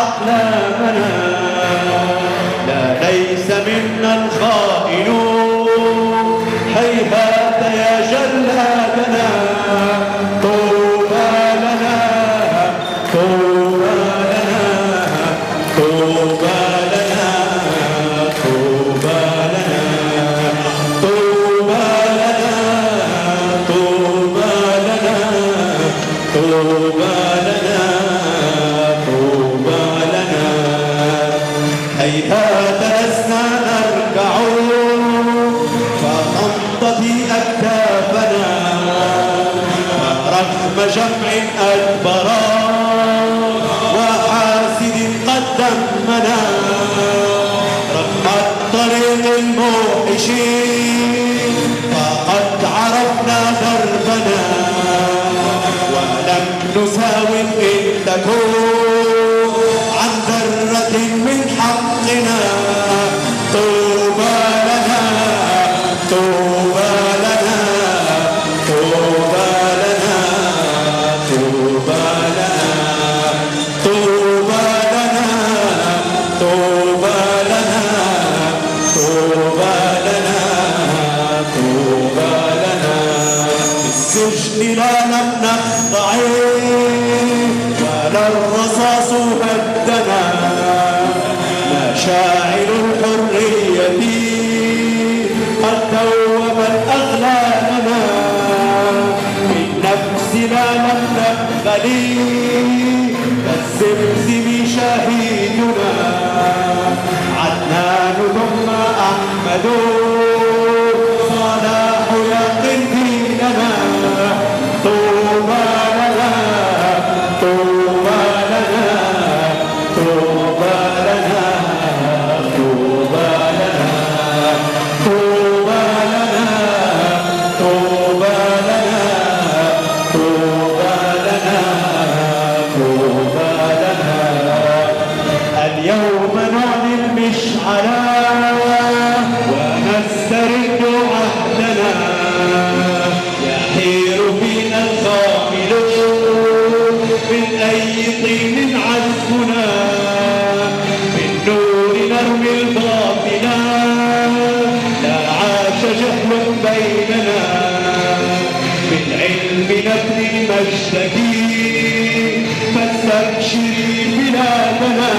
أقلامنا. لا ليس منا الخائنون هيهات يا جلادنا. طوبى لنا طوبى لنا طوبى لنا طوبى لنا طوبى لنا طوبى لنا طوبى لنا طوبى لنا. هيهات لسنا نركع فتنطفي أكتافنا. رغم جمع أكبر وحاسد قد دمنا. رغم الطريق الموحش فقد عرفنا دربنا. ولم نساوم إن تكون عن ذرة من حقنا. طوبى لنا طوبى لنا طوبى لنا طوبى لنا طوبى لنا طوبى لنا طوبى لنا طوبى لنا. في السجن لا لم نخضع ولا الرصاص هدنا. مشاعر الحرية قد دوبت أغلالنا. من نفسنا لم نقبل كالزمزم شهيدنا. عدنان ثم أحمد صلاح يقن ديننا. طوبى لنا طوبى لنا طوبى لنا طوبى لنا طوبى لنا طوبى لنا طوبى لنا طوبى لنا. اليوم نعلي المشعلة ونسترد عهدنا. يحير فينا الخاملون من أي طين عزمنا. بالنور نرمي الباطلا لا عاش جهل بيننا. بالعلم نبني مجدك فاستبشري بلادنا.